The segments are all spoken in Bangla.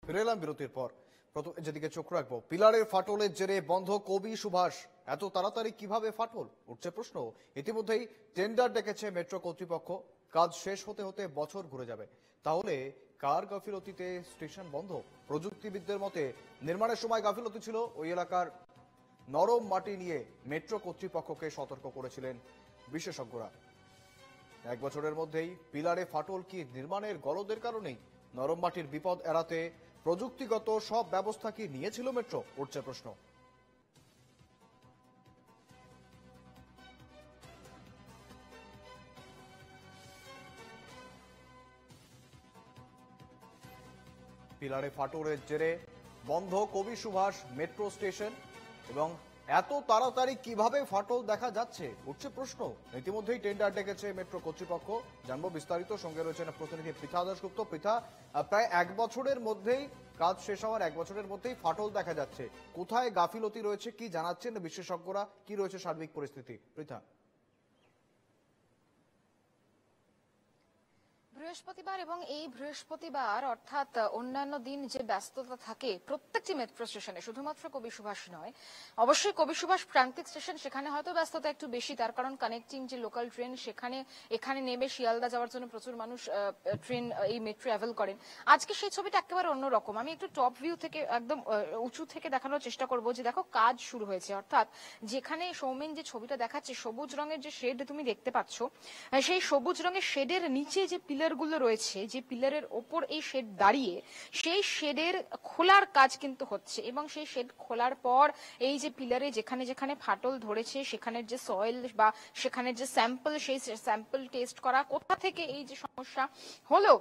ফিরে এলাম বিরতির পর। প্রথম যেদিকে চোখ রাখবো, পিলারের ফাটলের জেরে বন্ধ কবি সুভাষ। এত তাড়াতাড়ি কিভাবে ফাটল, উঠছে প্রশ্ন। ইতিমধ্যেই টেন্ডার ডেকেছে মেট্রো কর্তৃপক্ষ। কাজ শেষ হতে হতে বছর ঘুরে যাবে। তাহলে কার গাফিলতিতে স্টেশন বন্ধ? প্রযুক্তিবিদদের মতে নির্মাণের সময় গাফিলতি ছিল। ওই এলাকার নরম মাটি নিয়ে মেট্রো কর্তৃপক্ষকে সতর্ক করেছিলেন বিশেষজ্ঞরা। এক বছরের মধ্যেই পিলারে ফাটল কি নির্মাণের গলদের কারণেই? নরম মাটির বিপদ এড়াতে প্রযুক্তিগত সব ব্যবস্থা কি নিয়েছিল মেট্রো, উঠছে প্রশ্ন। পিলারে ফাটলের জেরে বন্ধ কবি সুভাষ মেট্রো স্টেশন, এবং এত তাড়াতাড়ি কিভাবে ফাটল দেখা যাচ্ছে, উঠছে প্রশ্ন। ইতিমধ্যেই টেন্ডার ডেকেছে মেট্রো কর্তৃপক্ষ। জানবো বিস্তারিত, সঙ্গে রয়েছেন প্রতিনিধি পৃথা দাশগুপ্ত। পৃথা, প্রায় এক বছরের মধ্যেই কাজ শেষ হওয়ার এক বছরের মধ্যেই ফাটল দেখা যাচ্ছে, কোথায় গাফিলতি রয়েছে, কি জানাচ্ছেন বিশেষজ্ঞরা, কি রয়েছে সার্বিক পরিস্থিতি? পৃথা। বৃহস্পতিবার এবং এই বৃহস্পতিবার অর্থাৎ অন্যান্য দিন যে ব্যস্ততা থাকে প্রত্যেকটি মেট্রো স্টেশনে, শুধুমাত্র কবি সুভাষ নয়, অবশ্যই কবি সুভাষ প্রান্তিক স্টেশন, সেখানে হয়তো ব্যস্ততা একটু বেশি, তার কারণ কানেক্টিং যে লোকাল ট্রেন সেখানে এখানে নেমে শিয়ালদা যাওয়ার জন্য প্রচুর মানুষ ট্রেন এই মেট্রো অ্যাভেল করেন। আজকে সেই ছবিটা একেবারে অন্যরকম। আমি একটু টপ ভিউ থেকে একদম উঁচু থেকে দেখানোর চেষ্টা করবো যে দেখো কাজ শুরু হয়েছে। অর্থাৎ যেখানে সৌমেন যে ছবিটা দেখাচ্ছে, সবুজ রঙের যে শেড তুমি দেখতে পাচ্ছ, সেই সবুজ রঙের শেডের নিচে যে পিলার গুলো রয়েছে, যে পিলারের ওপর এই শেড দাঁড়িয়ে, সেই শেডের খোলার কাজ কিন্তু হচ্ছে। এবং সেই শেড খোলার পর এই যে পিলারে যেখানে যেখানে ফাটল ধরেছে সেখানের যে সয়েল বা সেখানের যে স্যাম্পল, সেই স্যাম্পল টেস্ট করা, কোথা থেকে এই যে সমস্যা হলো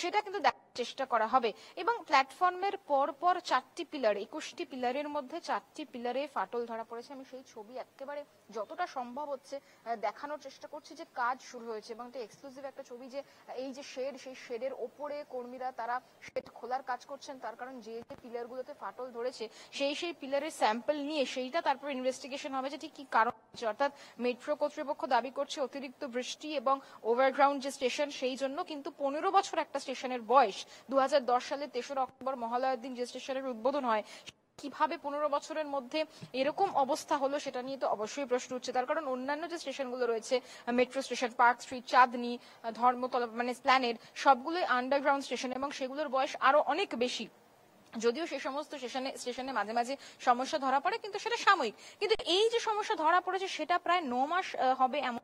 সেটা কিন্তু দেখার চেষ্টা করা হবে। এবং প্ল্যাটফর্মের পর পর 4টি পিলার, 21টি পিলারের মধ্যে 4টি পিলারে ফাটল ধরা পড়েছে। আমি সেই ছবি একেবারে যতটা সম্ভব হচ্ছে দেখানোর চেষ্টা করছি যে কাজ শুরু হয়েছে। এবং এটা এক্সক্লুসিভ একটা ছবি যে এই যে শেড, সেই শেডের ওপরে কর্মীরা তারা শেড খোলার কাজ করছেন, তার কারণ যে যে পিলার গুলোতে ফাটল ধরেছে সেই পিলারের স্যাম্পল নিয়ে সেইটা তারপর ইনভেস্টিগেশন হবে যে ঠিক কি কারণ। অর্থাৎ মেট্রো কর্তৃপক্ষ দাবি করছে অতিরিক্ত বৃষ্টি এবং ওভারগ্রাউন্ড যে স্টেশন, সেই জন্য। কিন্তু 15 বছর একটা স্টেশনের বয়স। 2010 সালে 3রা অক্টোবর মহালয়ার দিন যে স্টেশনের উদ্বোধন হয়, কিভাবে 15 বছরের মধ্যে এরকম অবস্থা হলো সেটা নিয়ে তো অবশ্যই প্রশ্ন উঠছে। তার কারণ অন্যান্য যে স্টেশনগুলো রয়েছে, মেট্রো স্টেশন, পার্ক স্ট্রিট, চাঁদনি, ধর্মতলা, মানে স্প্ল্যানেড, সবগুলোই আন্ডারগ্রাউন্ড স্টেশন এবং সেগুলোর বয়স আরো অনেক বেশি। যদিও সেই সমস্ত স্টেশনে মাঝে মাঝে সমস্যা ধরা পড়ে, কিন্তু সেটা সাময়িক। কিন্তু এই যে সমস্যা ধরা পড়েছে সেটা প্রায় 9 মাস হবে এমন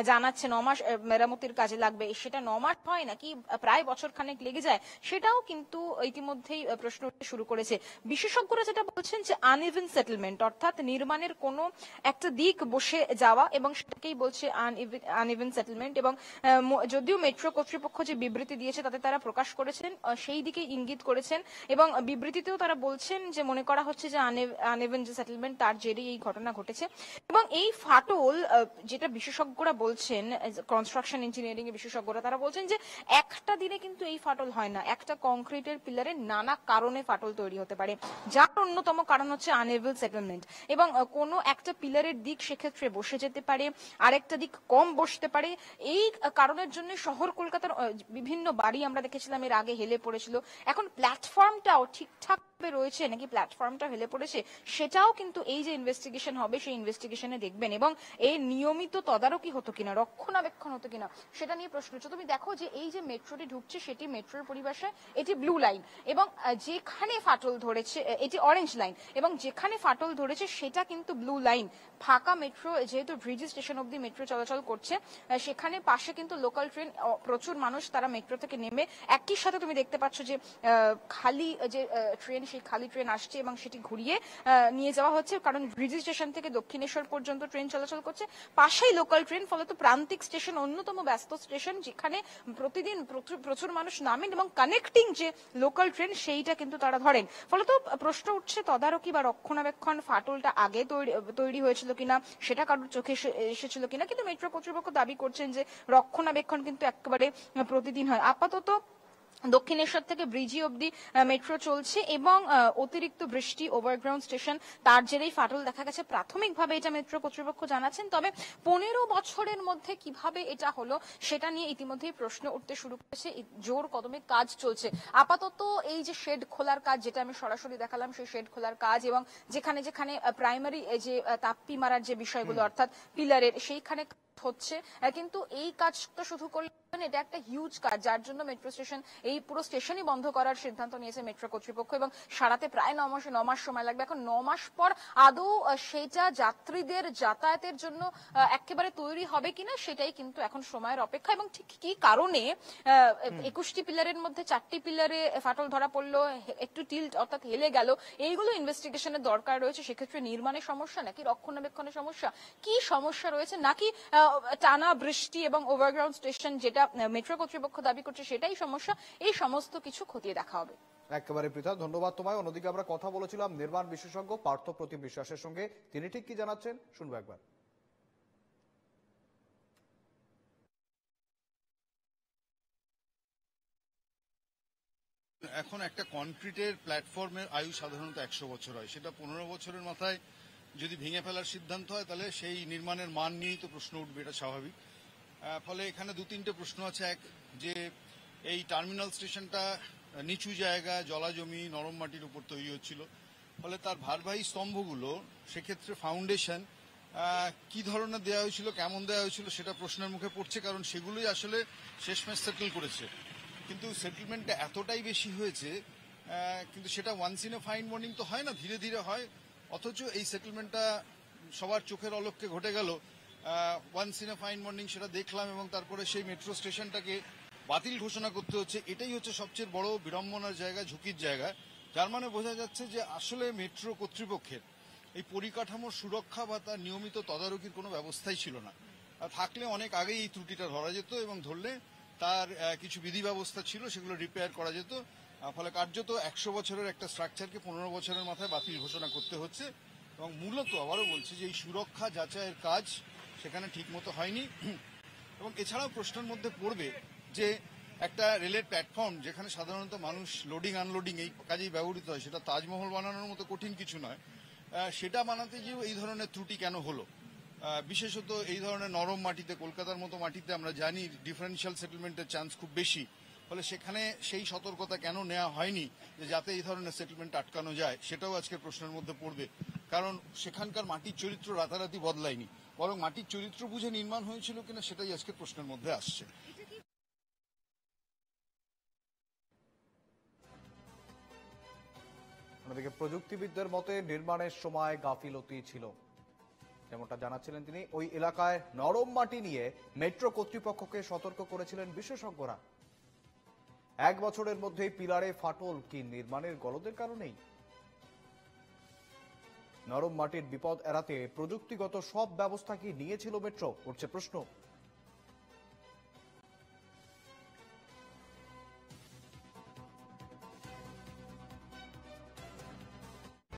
জানাচ্ছে। 9 মাস মেরামতির কাজে লাগবে। সেটা 9 মাস হয় নাকি প্রায় বছর খানেক লেগে যায়, সেটাও কিন্তু ইতিমধ্যেই প্রশ্ন উঠতে শুরু করেছে। বিশেষজ্ঞরা যেটা বলছেন যে আনইভেন সেটেলমেন্ট, অর্থাৎ নির্মাণের কোনো একটা দিক বসে যাওয়া, এবং সেটাকেই বলছে আনইভেন সেটেলমেন্ট। এবং যদিও মেট্রো কর্তৃপক্ষ যে বিবৃতি দিয়েছে তাতে তারা প্রকাশ করেছেন, সেই দিকে ইঙ্গিত করেছেন। এবং বিবৃতিতেও তারা বলছেন যে মনে করা হচ্ছে যে আনইভেন যে সেটেলমেন্ট, তার জেরেই এই ঘটনা ঘটেছে। এবং এই ফাটল, যেটা বিশেষজ্ঞরা বলছেন, কনস্ট্রাকশন ইঞ্জিনিয়ারিং এর বিশেষজ্ঞরা, তারা বলছেন যে একটা দিনে কিন্তু এই ফাটল হয় না। একটা কংক্রিটের পিলারে নানা কারণে ফাটল তৈরি হতে পারে, যার অন্যতম কারণ হচ্ছে আনএভেল সেটেলমেন্ট। এবং কোনো একটা পিলারের দিক সেক্ষেত্রে বসে যেতে পারে, আরেকটা দিক কম বসতে পারে। এই কারণের জন্য শহর কলকাতার বিভিন্ন বাড়ি আমরা দেখেছিলাম এর আগে হেলে পড়েছিল। এখন প্ল্যাটফর্মটাও ঠিকঠাক রয়েছে নাকি প্ল্যাটফর্মটা হেলে পড়েছে, সেটাও কিন্তু এই যে ইনভেস্টিগেশন হবে সেই ইনভেস্টিগেশনে দেখবেন। এবং এই নিয়মিত তদারকি হতো কিনা, রক্ষণাবেক্ষণ হতো কিনা, সেটা নিয়ে প্রশ্ন উঠছে। তুমি দেখো যে এই যে মেট্রোটি ঢুকছে সেটি মেট্রোর পরিবেশে এটি ব্লু লাইন, এবং যেখানে ফাটল ধরেছে এটি অরেঞ্জ লাইন, এবং যেখানে ফাটল ধরেছে সেটা কিন্তু ব্লু লাইন। ফাঁকা মেট্রো, যেহেতু ব্রিজ স্টেশন অব্দি মেট্রো চলাচল করছে, সেখানে পাশে কিন্তু লোকাল ট্রেন, প্রচুর মানুষ তারা মেট্রো থেকে নেমে একই সাথে তুমি দেখতে পাচ্ছ যে খালি যে ট্রেন, সেই খালি ট্রেন আসছে এবং সেটি ঘুরিয়ে নিয়ে যাওয়া হচ্ছে, কারণ ব্রিজ স্টেশন থেকে দক্ষিণেশ্বর পর্যন্ত ট্রেন চলাচল করছে, পাশেই লোকাল ট্রেন। ফলে তো প্রান্তিক স্টেশন অন্যতম ব্যস্ত স্টেশন, যেখানে প্রতিদিন প্রচুর মানুষ নামেন এবং কানেক্টিং যে লোকাল ট্রেন সেইটা কিন্তু তারা ধরেন। ফলে তো প্রশ্ন উঠছে তদারকি বা রক্ষণাবেক্ষণ, ফাটলটা আগে তৈরি হয়েছিল কিনা, সেটা কারোর চোখে এসেছিল কিনা। কিন্তু মেট্রো কর্তৃপক্ষ দাবি করছেন যে রক্ষণাবেক্ষণ কিন্তু একেবারে প্রতিদিন হয়। আপাতত দক্ষিণেশ্বর থেকে ব্রিজি অব্দি মেট্রো চলছে এবং অতিরিক্ত বৃষ্টি ওভারগ্রাউন্ড স্টেশন তার জেরেই ফাটল দেখা গেছে। প্রাথমিকভাবে এটা মেট্রো কর্তৃপক্ষ জানাচ্ছেন, তবে 15 বছরের মধ্যে কিভাবে এটা হলো সেটা নিয়ে ইতিমধ্যেই প্রশ্ন উঠতে শুরু করেছে। জোর কদমে কাজ চলছে। আপাতত এই যে শেড খোলার কাজ, যেটা আমি সরাসরি দেখালাম, সেই শেড খোলার কাজ এবং যেখানে যেখানে প্রাইমারি যে তাপ্পি মারার যে বিষয়গুলো অর্থাৎ পিলারের, সেইখানে হচ্ছে। কিন্তু এই কাজটা শুধু করলে এটা একটা হিউজ কাজ, যার জন্য মেট্রো স্টেশন, এই পুরো স্টেশনই বন্ধ করার সিদ্ধান্ত নিয়েছে মেট্রো কর্তৃপক্ষ এবং সারাতে প্রায় 9 মাস সময় লাগবে। এখন 9 মাস পর আদৌ সেটা যাত্রীদের যাতায়াতের জন্য একেবারে তৈরি হবে কিনা সেটাই কিন্তু এখন সময়ের অপেক্ষা। এবং ঠিক কি কারণে 21টি পিলারের মধ্যে 4টি পিলারে ফাটল ধরা পড়লো, একটু টিল্ট অর্থাৎ হেলে গেল, এইগুলো ইনভেস্টিগেশনের দরকার রয়েছে। সেক্ষেত্রে নির্মাণের সমস্যা নাকি রক্ষণাবেক্ষণের সমস্যা, কি সমস্যা রয়েছে, নাকি টানা বৃষ্টি এবং ওভারগ্রাউন্ড স্টেশন যেটা মেট্রো কর্তৃপক্ষ দাবি করছে সেটাই সমস্যা, এই সমস্ত কিছু খতিয়ে দেখা হবে। একেবারে পৃথা, ধন্যবাদ তোমায়। অন্যদিকে আমরা কথা বলেছিলাম নির্মাণ বিশেষজ্ঞ পার্থ প্রতিম বিশ্বাসের সঙ্গে, তিনি ঠিক কি জানাচ্ছেন শুনবো একবার। এখন একটা কনক্রিটের প্ল্যাটফর্মের আয়ু সাধারণত 100 বছর হয়, সেটা 15 বছরের মাথায় যদি ভেঙে ফেলার সিদ্ধান্ত হয় তাহলে সেই নির্মাণের মান নিয়েই তো প্রশ্ন উঠবে, এটা স্বাভাবিক। ফলে এখানে 2-3টে প্রশ্ন আছে। এক, যে এই টার্মিনাল স্টেশনটা নিচু জায়গা, জলাজমি, নরম মাটির উপর তৈরি হচ্ছিল, ফলে তার ভারবাহী স্তম্ভগুলো সেক্ষেত্রে ফাউন্ডেশন কি ধরনের দেওয়া হয়েছিল, কেমন দেওয়া হয়েছিল, সেটা প্রশ্নের মুখে পড়ছে, কারণ সেগুলোই আসলে শেষমেশ সেটেল করেছে। কিন্তু সেটেলমেন্টটা এতটাই বেশি হয়েছে, কিন্তু সেটা once in a fine warning তো হয় না, ধীরে ধীরে হয়। অথচ এই সেটেলমেন্টটা সবার চোখের অলক্ষ্যে ঘটে গেল once in a fine warning, সেটা দেখলাম, এবং তারপরে সেই মেট্রো স্টেশনটাকে বাতিল ঘোষণা করতে হচ্ছে। এটাই হচ্ছে সবচেয়ে বড় বিড়ম্বনার জায়গা, ঝুঁকির জায়গা। যার মানে বোঝা যাচ্ছে যে আসলে মেট্রো কর্তৃপক্ষের এই পরিকাঠামোর সুরক্ষা বা তার নিয়মিত তদারকির কোনো ব্যবস্থাই ছিল না। থাকলে অনেক আগেই এই ত্রুটিটা ধরা যেত, এবং ধরলে তার কিছু বিধি ব্যবস্থা ছিল, সেগুলো রিপেয়ার করা যেত। ফলে কার্যত 100 বছরের একটা স্ট্রাকচারকে 15 বছরের মাথায় বাতিল ঘোষণা করতে হচ্ছে। এবং মূলত আবারও বলছি যে এই সুরক্ষা যাচাইয়ের কাজ সেখানে ঠিকমতো হয়নি। এবং এছাড়াও প্রশ্নের মধ্যে পড়বে যে একটা রেলের প্ল্যাটফর্ম যেখানে সাধারণত মানুষ লোডিং আনলোডিং এই কাজেই ব্যবহৃত হয়, সেটা তাজমহল বানানোর মতো কঠিন কিছু নয়, সেটা বানাতে গিয়েও এই ধরনের ত্রুটি কেন হলো? বিশেষত এই ধরনের নরম মাটিতে, কলকাতার মতো মাটিতে আমরা জানি ডিফারেন্সিয়াল সেটেলমেন্টের চান্স খুব বেশি। ফলে সেখানে সেই সতর্কতা কেন নেওয়া হয়নি যে যাতে এই ধরনের সেটেলমেন্ট আটকানো যায়, সেটাও আজকে প্রশ্নের মধ্যে পড়বে। কারণ সেখানকার মাটির চরিত্র রাতারাতি বদলায়নি, বরং মাটির চরিত্র বুঝে নির্মাণ হয়েছিল কিনা সেটাই আজকে প্রশ্নের মধ্যে আসছে। অন্যদিকে প্রযুক্তিবিদদের মতে নির্মাণের সময় গাফিলতি ছিল, যেমনটা জানাচ্ছিলেন তিনি। ওই এলাকায় নরম মাটি নিয়ে মেট্রো কর্তৃপক্ষকে সতর্ক করেছিলেন বিশেষজ্ঞরা। 1 বছরের মধ্যেই পিলারে ফাটল কি নির্মাণের গলদের কারণেই? নরম মাটির বিপদ এড়াতে প্রযুক্তিগত সব ব্যবস্থা কি নিয়েছিল মেট্রো, উঠছে প্রশ্ন।